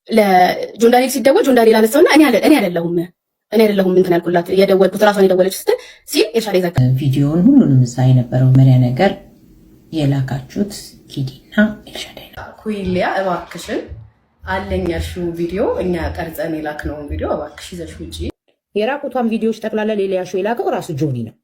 ለጆን ዳንኤል ሲደወል ጆን ዳንኤል አነሳውና እኔ አይደለሁም እንትን ያልኩላት የደወልኩት ራሷን የደወለች ስትል ሲል ኤልሻዳይ ዘጋ ቪዲዮውን ሁሉንም እዛ የነበረው መሪያ ነገር የላካችሁት ኪዲና ኤልሻዳይ ነው። ኩይሊያ እባክሽን አለኝ ያልሽው ቪዲዮ እኛ ቀርጸን የላክነውን ቪዲዮ እባክሽ ይዘሽ ውጪ። የራቁቷን ቪዲዮዎች ጠቅላላ ሌላ ያሹ የላከው ራሱ ጆኒ ነው።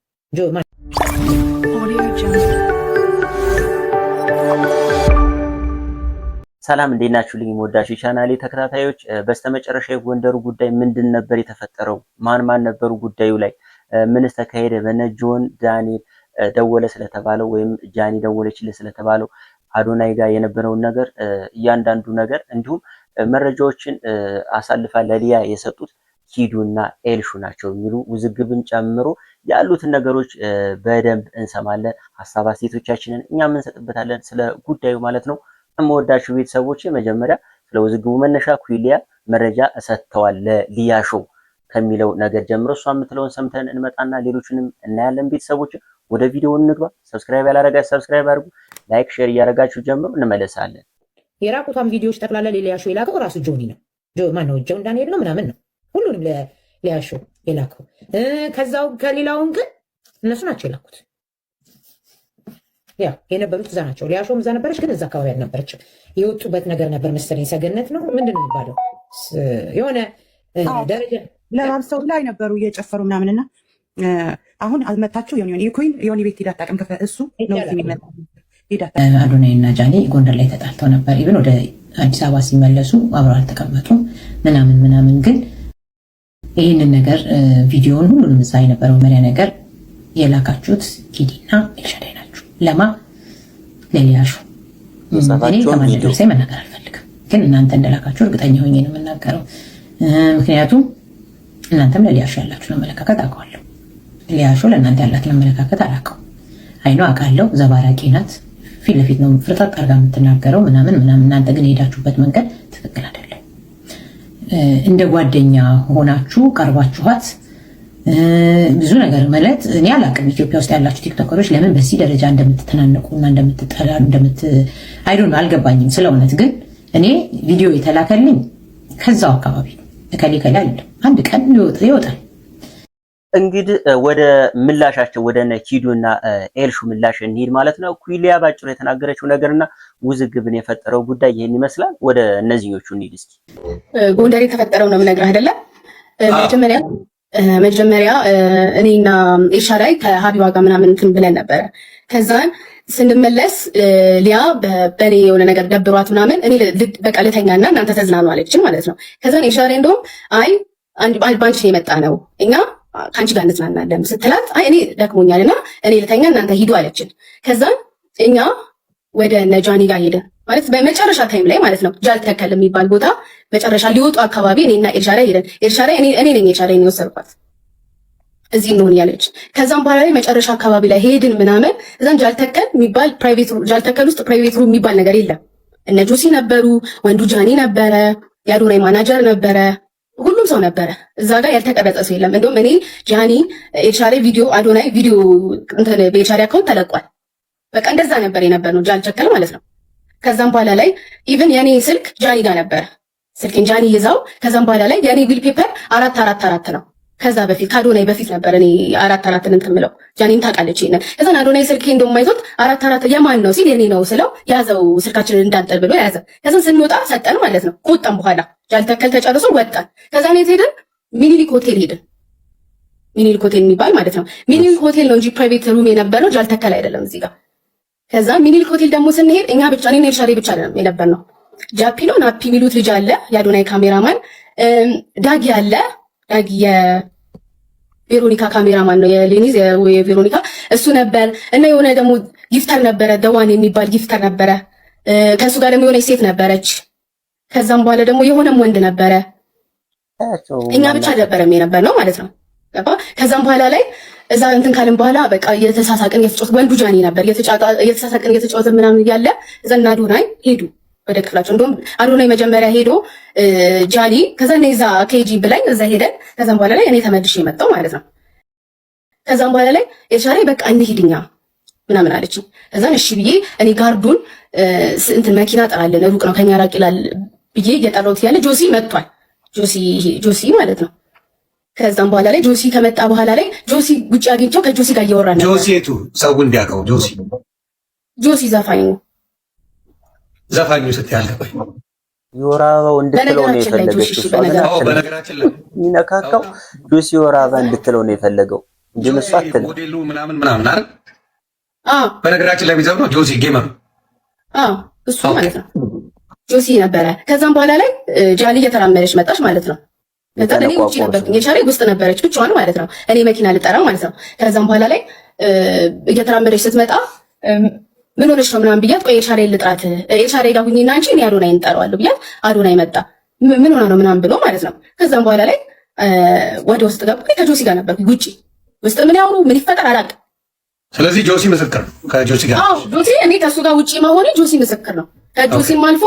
ሰላም እንዴት ናችሁልኝ? ወዳጆች ቻናሌ ተከታታዮች፣ በስተመጨረሻ የጎንደሩ ጉዳይ ምንድን ነበር የተፈጠረው? ማን ነበሩ ጉዳዩ ላይ ምንስ ተካሄደ? በነ ጆን ዳንኤል ደወለ ስለተባለው ወይም ጃኒ ደወለችለት ስለተባለው አዶናይ ጋር የነበረውን ነገር እያንዳንዱ ነገር እንዲሁም መረጃዎችን አሳልፋ ለሊያ የሰጡት ኪዱና ኤልሹ ናቸው የሚሉ ውዝግብን ጨምሮ ያሉትን ነገሮች በደንብ እንሰማለን። ሀሳብ አስተያየቶቻችንን እኛም እንሰጥበታለን ስለ ጉዳዩ ማለት ነው። እምወዳችሁ ቤተሰቦች መጀመሪያ ስለ ውዝግቡ መነሻ ኩይሊያ መረጃ ሰጥተዋል ለሊያ ሾው ከሚለው ነገር ጀምሮ እሷ የምትለውን ሰምተን እንመጣና ሌሎችንም እናያለን። ቤተሰቦች ወደ ቪዲዮ እንግባ። ሰብስክራይብ ያላረጋችሁ ሰብስክራይብ አድርጉ፣ ላይክ ሼር እያደረጋችሁ ጀምሮ እንመለሳለን። የራቁቷን ቪዲዮዎች ጠቅላላ ለሊያ ሾው የላከው ራሱ ጆኒ ነው። ማን ነው? ጆን ዳንኤል ነው ምናምን ነው ሁሉንም ለሊያ ሾው የላከው። ከዛው ከሌላውን ግን እነሱ ናቸው የላኩት። ያ የነበሩት እዛ ናቸው። ሊያ ሾውም እዛ ነበረች፣ ግን እዛ አካባቢ አልነበረችም። የወጡበት ነገር ነበር መሰለኝ ሰገነት ነው ምንድን ነው የሚባለው የሆነ ደረጃ ለማብሰው ላይ ነበሩ እየጨፈሩ ምናምንና አሁን አልመታችሁ ዮኒ ቤት ሄዳ አታውቅም። እሱ ነው አዶናይ እና ጃኒ ጎንደር ላይ ተጣልተው ነበር። ኢቭን ወደ አዲስ አበባ ሲመለሱ አብረው አልተቀመጡም ምናምን። ግን ይህንን ነገር ቪዲዮውን ሁሉንም እዛ የነበረው መሪያ ነገር የላካችሁት ኪዲና ኤልሻዳይ ናችሁ። ለማ ለሊያ ሾው እኔ ከማን ደርሰ መናገር አልፈልግም፣ ግን እናንተ እንደላካችሁ እርግጠኛ ሆኜ ነው የምናገረው። ምክንያቱም እናንተም ለሊያ ሾው ያላችሁን አመለካከት አውቀዋለሁ። ሊያ ሾው ለእናንተ ያላትን አመለካከት አላውቀው። አይኖ አውቃለሁ፣ ዘባራቂ ናት፣ ፊት ለፊት ነው ፍርጣት አድርጋ የምትናገረው ምናምን። እናንተ ግን የሄዳችሁበት መንገድ ትክክል አይደለም። እንደ ጓደኛ ሆናችሁ ቀርባችኋት ብዙ ነገር ማለት እኔ አላውቅም። ኢትዮጵያ ውስጥ ያላችሁ ቲክቶከሮች ለምን በዚህ ደረጃ እንደምትተናነቁና እንደምትጠላ አይዶን አልገባኝም። ስለ እውነት ግን እኔ ቪዲዮ የተላከልኝ ከዛው አካባቢ ነው። ከሌ አይደለም። አንድ ቀን ይወጣል። እንግዲህ ወደ ምላሻቸው ወደ ኪዱና ኤልሹ ምላሽ እንሂድ ማለት ነው። ኩይሊያ ባጭሩ የተናገረችው ነገርና ውዝግብን የፈጠረው ጉዳይ ይሄን ይመስላል። ወደ እነዚህኞቹ እንሂድ እስኪ። ጎንደር የተፈጠረው ነው የምነግርህ አይደለም። መጀመሪያ እኔና ኤልሻዳይ ከሀቢባ ጋር ምናምን እንትን ብለን ነበረ። ከዛን ስንመለስ ሊያ በኔ የሆነ ነገር ደብሯት ምናምን እኔ በቃ ልተኛና እናንተ ተዝናኑ አለችን ማለት ነው። ከዛን ኤልሻዳይ እንደውም አይ ባንቺ የመጣ ነው እኛ ከአንቺ ጋር እንዝናናለን ስትላት አይ እኔ ደክሞኛልና እኔ ልተኛ እናንተ ሂዱ አለችን። ከዛን እኛ ወደ ነጃኒ ጋር ሄደን ማለት በመጨረሻ ታይም ላይ ማለት ነው ጃልተከል የሚባል ቦታ መጨረሻ ሊወጡ አካባቢ እኔና ኤልሻዳይ ሄደን ኤልሻዳይ እኔ ነኝ ኤልሻዳይ ነው የወሰድኳት እዚህ ነው ያለች። ከዛም በኋላ ላይ መጨረሻ አካባቢ ላይ ሄድን ምናምን እዛን ጃልተከል የሚባል ፕራይቬት ሩም ጃልተከል ውስጥ ፕራይቬት ሩም የሚባል ነገር የለም። እነ ጆሲ ነበሩ፣ ወንዱ ጃኒ ነበረ፣ የአዶናይ ማናጀር ነበረ፣ ሁሉም ሰው ነበረ። እዛ ጋር ያልተቀረጸ ሰው የለም። እንደውም እኔ ጃኒ ኤልሻዳይ ቪዲዮ አዶናይ ቪዲዮ እንትን በኤልሻዳይ አካውንት ተለቋል። በቃ እንደዛ ነበር የነበርነው ጃልተከል ማለት ነው። ከዛም በኋላ ላይ ኢቭን የኔ ስልክ ጃኒ ጋር ነበረ። ስልኬን ጃኒ ይዛው ከዛም በኋላ ላይ የኔ ዊል ፔፐር 444 ነው። ከዛ በፊት ከአዶናይ በፊት ነበር እኔ 44 እንትን የምለው ጃኒም ታውቃለች ይሄንን። ከዛን አዶናይ ስልኬ እንደውም አይዞት 44 የማን ነው ሲል የኔ ነው ስለው ያዘው ስልካችንን እንዳንጠል ብሎ ያዘ። ከዛን ስንወጣ ሰጠን ማለት ነው። ከወጣን በኋላ ጃልተከል ተጨርሶ ወጣን። ከዛን የት ሄድን? ሚኒሊክ ሆቴል ሄድን። ሚኒሊክ ሆቴል የሚባል ማለት ነው። ሚኒሊክ ሆቴል ነው እንጂ ፕራይቬት ሩም የነበረው ጃልተከል አይደለም እዚህ ጋር። ከዛ ሚኒሊክ ሆቴል ደግሞ ስንሄድ እኛ ብቻ እኔና ኤልሻዳይ ብቻ አይደለም የነበርነው። ጃፒ ነው ናፒ የሚሉት ልጅ አለ፣ የአዶናይ ካሜራማን ዳጊ አለ። ዳጊ የቬሮኒካ ካሜራማን ነው፣ የሌኒዝ የቬሮኒካ እሱ ነበር። እና የሆነ ደግሞ ጊፍተር ነበረ፣ ደዋን የሚባል ጊፍተር ነበረ። ከሱ ጋር ደግሞ የሆነ ሴት ነበረች። ከዛም በኋላ ደግሞ የሆነም ወንድ ነበረ። እኛ ብቻ ነበረም የነበርነው ማለት ነው። ከዛም በኋላ ላይ እዛ እንትን ካልን በኋላ በቃ የተሳሳቅን የተጫወትን ወንዱ ጃኒ ነበር የተሳሳቅን የተጫወትን ምናምን እያለ እዛ እና አዶናይ ሄዱ ወደ ክፍላቸው። እንደውም አዶናይ መጀመሪያ ሄዶ ጃኒ ከዛ እዛ ኬጂ ብላኝ እዛ ሄደን ከዛም በኋላ ላይ እኔ ተመልሼ የመጣው ማለት ነው። ከዛም በኋላ ላይ ኤልሻዳይ በቃ እንሂድኛ ምናምን አለችኝ። ከዛን እሺ ብዬ እኔ ጋርዱን እንትን መኪና ጠራለን ሩቅ ነው ከኛ ራቅ ይላል ብዬ እየጠራሁት ያለ ጆሲ መጥቷል። ጆሲ ማለት ነው። ከዛም በኋላ ላይ ጆሲ ከመጣ በኋላ ላይ ጆሲ ውጭ አግኝቼው ከጆሲ ጋር እያወራ ነበር። ጆሲ የቱ ሰው እንዲያውቀው ጆሲ ዘፋኙ ስትይ አልገባኝ። የወር አበባው እንድትለው ነው የፈለገችው። በነገራችን ላይ የሚነካካው ጆሲ የወር አበባ እንድትለው ነው የፈለገው እንጂ እሷ አትልም። ሞዴሉ ምናምን አይደል? በነገራችን ላይ የሚዘፍነው ጆሲ ጌመር እሱ ማለት ነው። ጆሲ ነበረ። ከዛም በኋላ ላይ ጃሊ እየተራመደች መጣች ማለት ነው። ከዛ እኔ ውጪ ነበርኩኝ፣ የሻሬ ውስጥ ነበረች ብቻዋን ማለት ነው። እኔ መኪና ልጠራ ማለት ነው። ከዛም በኋላ ላይ እየተራመደች ስትመጣ ምን ሆነች ነው ምናምን ብያት፣ ቆይ የሻሬ ልጥራት፣ የሻሬ ጋር ሁኚና አንቺ እኔ አዶናይ እንጠራዋለሁ ብያት፣ አዶናይ መጣ። ምን ሆና ነው ምናምን ብሎ ማለት ነው። ከዛም በኋላ ላይ ወደ ውስጥ ገባ። ከጆሲ ጋር ነበርኩኝ ውጪ። ውስጥ ምን ያወሩ ምን ይፈጠር አላውቅም። ስለዚህ ጆሲ ምስክር ነው ከጆሲ ጋር። ጆሲ እኔ ከሱ ጋር ውጪ መሆኔ ጆሲ ምስክር ነው። ከጆሲም አልፎ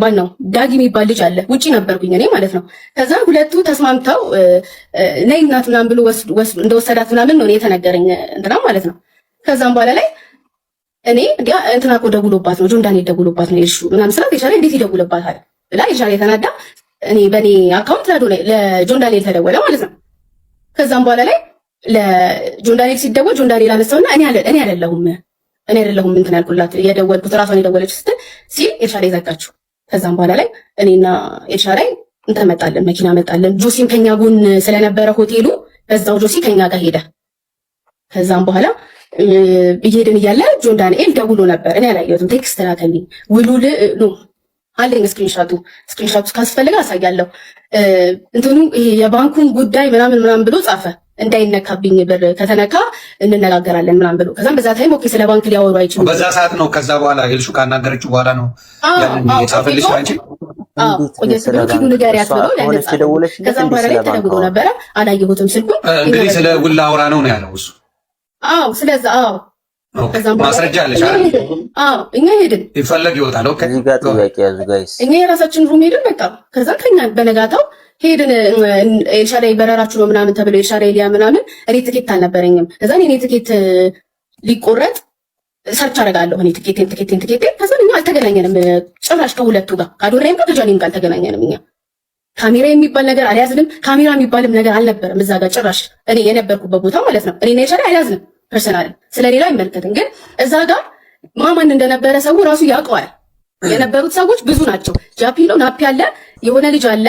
ማን ነው ዳጊ የሚባል ልጅ አለ። ውጪ ነበርኩኝ እኔ ማለት ነው። ከዛ ሁለቱ ተስማምተው ነይ እናት ምናምን ብሎ እንደወሰዳት ምናምን ነው የተነገረኝ እንትና ማለት ነው። ከዛም በኋላ ላይ እኔ እንትና እኮ ደውሎባት ነው ጆን ዳንኤል ደውሎባት ነው የሹ ምናምን ስላት የሻለ እንዴት ይደውልባታል ብላ የሻለ የተናዳ እኔ በእኔ አካውንት ለጆን ዳንኤል ተደወለ ማለት ነው። ከዛም በኋላ ላይ ለጆን ዳንኤል ሲደወል ጆን ዳንኤል አነሳውና እኔ አይደለሁም እንትን ያልኩላት የደወልኩት ራሷን የደወለች ስትል ሲል ኤልሻዳይ ዘጋችሁ። ከዛም በኋላ ላይ እኔና ኤልሻዳይ እንትን መጣለን፣ መኪና መጣለን። ጆሲም ከኛ ጎን ስለነበረ ሆቴሉ በዛው ጆሲ ከኛ ጋር ሄደ። ከዛም በኋላ እየሄድን እያለ ጆን ዳንኤል ደውሎ ነበር። እኔ አላየሁትም፣ ቴክስት ላከልኝ። ውሉል ነው አለኝ ስክሪንሻቱ ካስፈልገ አሳያለሁ። እንትኑ የባንኩን ጉዳይ ምናምን ብሎ ጻፈ። እንዳይነካብኝ ብር ከተነካ እንነጋገራለን ምናምን ብሎ ከዛም በዛ ታይም ኦኬ ስለ ባንክ ሊያወሩ አይችሉም። በዛ ሰዓት ነው። ከዛ በኋላ ኤልሹ ካናገረችው በኋላ ነው የጻፈልሽ አንቺ ኪዱ ንገሪያት ብሎ ከዛም በኋላ ላይ ተደውሎ ነበረ። አላየሁትም ስልኩን። እንግዲህ ስለ ውላ አውራ ነው ያለው እሱ። ስለዛ ማስረጃ አለሽ አይደል? እኛ ሄድን ይፈለግ ይወጣል። ኦኬ እዚህ ጋር ጥያቄ ያዙ ጋይስ። እኛ የራሳችን ሩም ሄድን። በቃ ከዛ ከኛ በነጋታው ሄድን። ኤልሻዳይ በረራችሁ ነው ምናምን ተብሎ ኤልሻዳይ ሊያ ምናምን እኔ ትኬት አልነበረኝም። ከዛ እኔ ትኬት ሊቆረጥ ሰርች አደርጋለሁ እኔ ትኬቴን ከዛ እኛ አልተገናኘንም ጭራሽ ከሁለቱ ጋር ከአዶናይም ጋር ከጃኒም ጋር አልተገናኘንም። እኛ ካሜራ የሚባል ነገር አልያዝንም። ካሜራ የሚባልም ነገር አልነበረም እዛ ጋር ጭራሽ እኔ የነበርኩበት ቦታ ማለት ነው። እኔ ኤልሻዳይ አልያዝንም። ፐርሰናል ስለሌላ አይመለከትም። ግን እዛ ጋር ማን እንደነበረ ሰው ራሱ ያውቀዋል። የነበሩት ሰዎች ብዙ ናቸው። ጃፒሎ ናፒ አለ፣ የሆነ ልጅ አለ።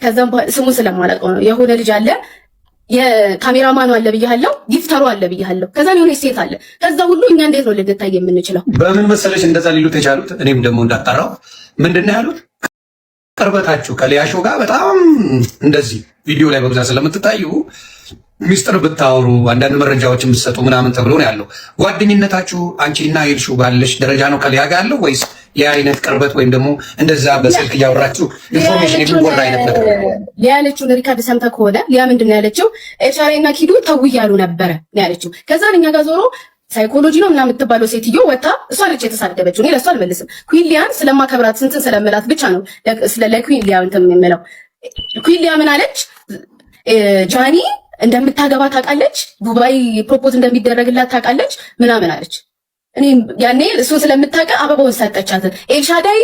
ከዛም ስሙ ስለማላውቀው ነው። የሆነ ልጅ አለ፣ የካሜራማኑ አለ ብያለሁ፣ ጊፍተሩ አለ ብያለሁ። ከዛም የሆነ ሴት አለ። ከዛ ሁሉ እኛ እንዴት ነው ልንታይ የምንችለው? በምን መሰለሽ እንደዛ ሊሉት የቻሉት? እኔም ደግሞ እንዳጣራው ምንድን ነው ያሉት? ቅርበታችሁ ከሊያሾ ጋር በጣም እንደዚህ ቪዲዮ ላይ በብዛት ስለምትታዩ ሚስጥር ብታወሩ አንዳንድ መረጃዎች የምትሰጡ ምናምን ተብሎ ነው ያለው። ጓደኝነታችሁ አንቺና ኤልሹ ባለሽ ደረጃ ነው ከሊያ ጋር ያለው ወይስ የአይነት ቅርበት ወይም ደግሞ እንደዛ በስልክ እያወራችሁ ኢንፎርሜሽን የሚወራ አይነት ነገር? ሊያ ያለችውን ሪካርድ ሰምተህ ከሆነ ሊያ ምንድን ነው ያለችው? ኤልሻዳይ እና ኪዱ ተው እያሉ ነበረ ያለችው። ከዛን እኛ ጋር ዞሮ ሳይኮሎጂ ነው ምናምን የምትባለው ሴትዮ ወጣ እሷ ነች የተሳደበችው። እኔ ለእሷ አልመልስም። ኩዊን ሊያን ስለማከብራት ስንትን ስለምላት ብቻ ነው ለኩዊን ሊያ እንትን የምለው። ኩዊን ሊያ ምን አለች? ጃኒ እንደምታገባ ታውቃለች፣ ዱባይ ፕሮፖዝ እንደሚደረግላት ታውቃለች ምናምን አለች። እኔ ያኔ እሱን ስለምታውቅ አበባውን ሰጠቻት። ኤልሻዳይ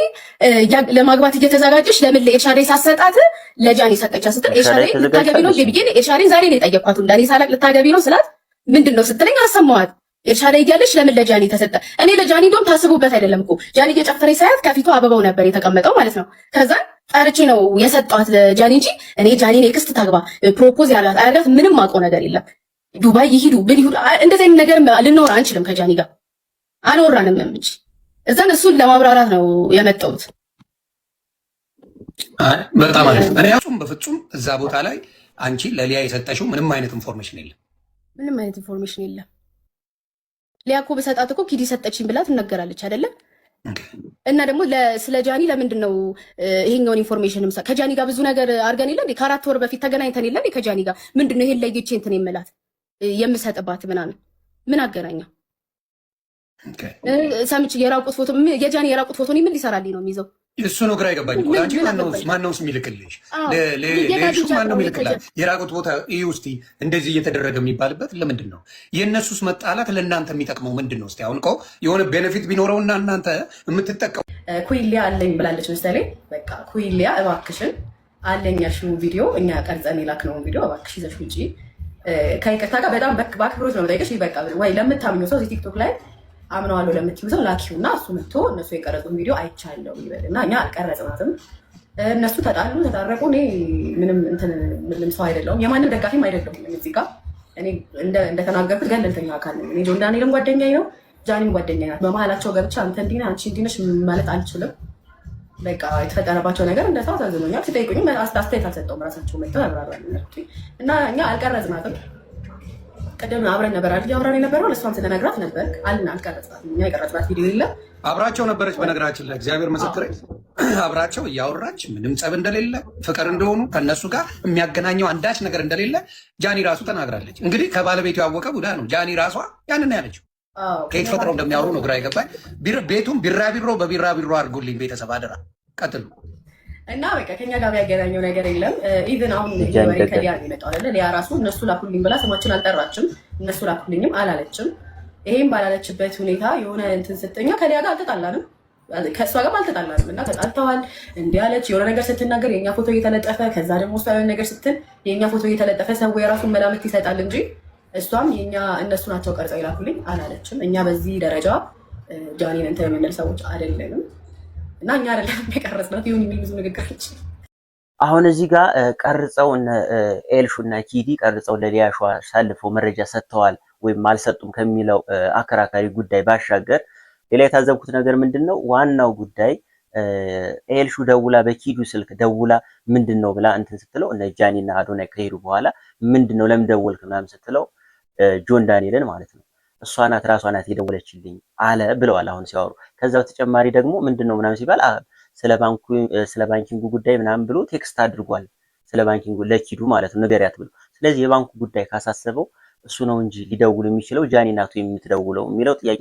ለማግባት እየተዘጋጀች ለምን ለኤልሻዳይ ሳሰጣት ለጃኒ ሰጠቻት ስትል ኤልሻዳይ ልታገቢ ነው ብዬ ኤልሻዳይ ዛሬ ነው የጠየኳት። እንዳኔ ሳላቅ ልታገቢ ነው ስላት ምንድን ነው ስትለኝ አሰማዋት። ኤልሻዳይ እያለች ለምን ለጃኒ ተሰጠ? እኔ ለጃኒ እንደውም ታስቡበት አይደለም እኮ ጃኒ እየጨፈረች ሳያት ከፊቷ አበባው ነበር የተቀመጠው ማለት ነው። ከዛ ጠርቼ ነው የሰጧት ለጃኒ እንጂ እኔ ጃኒን ኤክስት ታግባ ፕሮፖዝ ያላት አያላት ምንም አውቀው ነገር የለም። ዱባይ ይሂዱ ምን ይሁዱ እንደዚህ አይነት ነገር ልናወራ አንችልም። ከጃኒ ጋር አልወራንም እንጂ እዛን እሱን ለማብራራት ነው የመጣሁት። በጣም አሪፍ። እኔ ያሱም በፍጹም እዛ ቦታ ላይ አንቺ ለሊያ የሰጠሽው ምንም አይነት ኢንፎርሜሽን የለም። ምንም አይነት ኢንፎርሜሽን የለም። ሊያ እኮ በሰጣት እኮ ኪዲ ሰጠችኝ ብላ ትነገራለች አይደለም? እና ደግሞ ስለ ጃኒ ለምንድን ነው ይሄኛውን ኢንፎርሜሽን ከጃኒ ጋር ብዙ ነገር አድርገን የለ እንዴ? ከ4 ወር በፊት ተገናኝተን የለ እንዴ? ከጃኒ ጋር ምንድን ነው ይሄን ለይቼ እንትን የምላት የምሰጥባት ምናምን ምን አገናኘው? ሰምቼ የራቁት ፎቶ የጃኒ የራቁት ፎቶ ምን ሊሰራልኝ ነው የሚይዘው? እሱ ነው ግራ የገባኝ እኮ ለአንቺ ማነውስ የሚልክልሽ? ለሌሎቹ ማነው የሚልክላት? የራቁት ቦታ ይህ ውስጥ እንደዚህ እየተደረገ የሚባልበት ለምንድን ነው? የእነሱስ መጣላት ለእናንተ የሚጠቅመው ምንድን ነው? እስኪ አሁን እኮ የሆነ ቤኔፊት ቢኖረውና እናንተ የምትጠቀሙ ኩይሊያ አለኝ ብላለች መሰለኝ። በቃ ኩይሊያ እባክሽን አለኝ ያልሽውን ቪዲዮ እኛ ቀርጸን የላክነውን ቪዲዮ እባክሽ ይዘሽ ውጪ። ከይቅርታ ጋር በጣም በአክብሮት ነው የምጠይቅሽ። በቃ ወይ ለምታምኙ ሰው እዚህ ቲክቶክ ላይ አምነዋለሁ ለምትይው ሰው ላኪው እና እሱ መጥቶ እነሱ የቀረጹን ቪዲዮ አይቻለሁ ይበል እና እኛ አልቀረጽናትም። እነሱ ተጣሉ ተታረቁ። እኔ ምንም ሰው አይደለሁም፣ የማንም ደጋፊም አይደለሁም። እዚህ ጋር እኔ እንደተናገርኩት ገለልተኛ አካል ነኝ። እኔ ጆን ዳንኤልም ጓደኛዬ ነው፣ ጃኒም ጓደኛዬ ናት። በመሀላቸው ገብቼ አንተ እንዲህ ነህ አንቺ እንዲህ ነሽ ማለት አልችልም። በቃ የተፈጠረባቸው ነገር እንደ ሰው አሳዝኖኛል። ሲጠይቁኝ አስተያየት አልሰጠውም። ራሳቸው መጥተው ያብራራሉ እና እኛ አልቀረጽናትም። ቀደም አብረን ነበር አይደል ያወራን የነበረው። ለእሷም ስለነግራት ነበር አልቀረጽናትም። እኛ የቀረጽናት ቪዲዮ የለም። አብራቸው ነበረች። በነገራችን ላይ እግዚአብሔር ምስክሬ አብራቸው እያወራች ምንም ጸብ እንደሌለ ፍቅር እንደሆኑ ከእነሱ ጋር የሚያገናኘው አንዳች ነገር እንደሌለ ጃኒ ራሱ ተናግራለች። እንግዲህ ከባለቤቱ ያወቀ ቡዳ ነው። ጃኒ ራሷ ያንን ያለችው ከየት ፈጥረው እንደሚያወሩ ነው ግራ የገባኝ። ቤቱም ቢራቢሮ በቢራቢሮ አድርጉልኝ ቤተሰብ አደራ። ቀጥሉ እና በቃ ከኛ ጋር ያገናኘው ነገር የለም። ኢቭን አሁን ወሬ ከሊያ ነው አይደለ? ሊያ ራሱ እነሱ ላኩልኝ ብላ ስማችን አልጠራችም፣ እነሱ ላኩልኝም አላለችም። ይሄም ባላለችበት ሁኔታ የሆነ እንትን ስትኛ ከሊያ ጋር አልተጣላንም፣ ከእሷ ጋር አልተጣላንም። እና ተጣልተዋል እንዲህ አለች የሆነ ነገር ስትናገር የእኛ ፎቶ እየተለጠፈ ከዛ ደግሞ እሷ የሆነ ነገር ስትል የእኛ ፎቶ እየተለጠፈ ሰው የራሱን መላምት ይሰጣል እንጂ እሷም የኛ እነሱ ናቸው ቀርጸው ይላኩልኝ አላለችም። እኛ በዚህ ደረጃ ጃኒን እንትን የምንል ሰዎች አይደለንም። እና እኛ አይደለም የቀረጽናት ይሁን የሚል ብዙ ንግግሮች አሁን እዚህ ጋር ቀርጸው ኤልሹ እና ኪዲ ቀርጸው ለሊያሾ ሳልፈው መረጃ ሰጥተዋል ወይም አልሰጡም ከሚለው አከራካሪ ጉዳይ ባሻገር ሌላ የታዘብኩት ነገር ምንድነው? ዋናው ጉዳይ ኤልሹ ደውላ በኪዱ ስልክ ደውላ ምንድነው ብላ እንትን ስትለው እነ ጃኒና አዶናይ ከሄዱ በኋላ ምንድነው ለምን ደወልክ ምናምን ስትለው ጆን ዳንኤልን ማለት ነው እሷ ናት ራሷ ናት የደወለችልኝ አለ ብለዋል አሁን ሲያወሩ። ከዛ በተጨማሪ ደግሞ ምንድነው ምናምን ሲባል ስለ ባንኪንጉ ጉዳይ ምናምን ብሎ ቴክስት አድርጓል። ስለ ባንኪንጉ ለኪዱ ማለት ነው ንገሪያት ብሎ። ስለዚህ የባንኩ ጉዳይ ካሳሰበው እሱ ነው እንጂ ሊደውል የሚችለው ጃኒ ናቱ የምትደውለው የሚለው ጥያቄ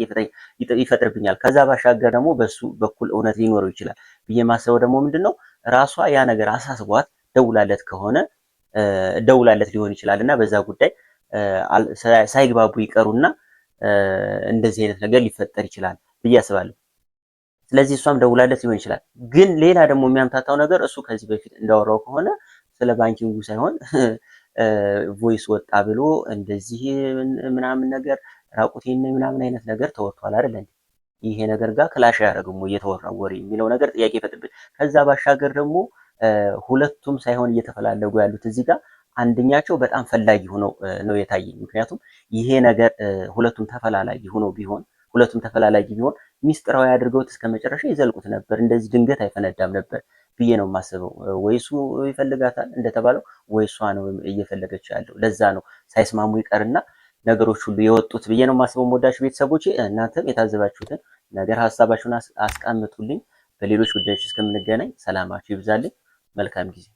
ይፈጥርብኛል። ከዛ ባሻገር ደግሞ በሱ በኩል እውነት ሊኖረው ይችላል ብዬ ማሰበው ደግሞ ምንድነው ራሷ ያ ነገር አሳስቧት ደውላለት ከሆነ ደውላለት ሊሆን ይችላል እና በዛ ጉዳይ ሳይግባቡ ይቀሩና እንደዚህ አይነት ነገር ሊፈጠር ይችላል ብዬ አስባለሁ። ስለዚህ እሷም ደውላለት ሊሆን ይችላል። ግን ሌላ ደግሞ የሚያምታታው ነገር እሱ ከዚህ በፊት እንዳወራው ከሆነ ስለ ባንኪንጉ ሳይሆን ቮይስ ወጣ ብሎ እንደዚህ ምናምን ነገር ራቁቴን ምናምን አይነት ነገር ተወርቷል አይደል እንዴ? ይሄ ነገር ጋር ክላሽ ያደረገው እየተወራው ወሬ የሚለው ነገር ጥያቄ ይፈጥርብኝ። ከዛ ባሻገር ደግሞ ሁለቱም ሳይሆን እየተፈላለጉ ያሉት እዚህ ጋር አንደኛቸው በጣም ፈላጊ ሆነው ነው የታየኝ። ምክንያቱም ይሄ ነገር ሁለቱም ተፈላላጊ ቢሆን ሚስጥራዊ አድርገውት እስከመጨረሻ ይዘልቁት ነበር። እንደዚህ ድንገት አይፈነዳም ነበር ብዬ ነው የማስበው። ወይሱ ይፈልጋታል እንደተባለው ወይሷ ነው እየፈለገች ያለው። ለዛ ነው ሳይስማሙ ይቀርና ነገሮች ሁሉ የወጡት ብዬ ነው የማስበው። ወዳጆች ቤተሰቦቼ እናንተም የታዘባችሁትን ነገር ሀሳባችሁን አስቀምጡልኝ። በሌሎች ጉዳዮች እስከምንገናኝ ሰላማችሁ ይብዛልኝ። መልካም ጊዜ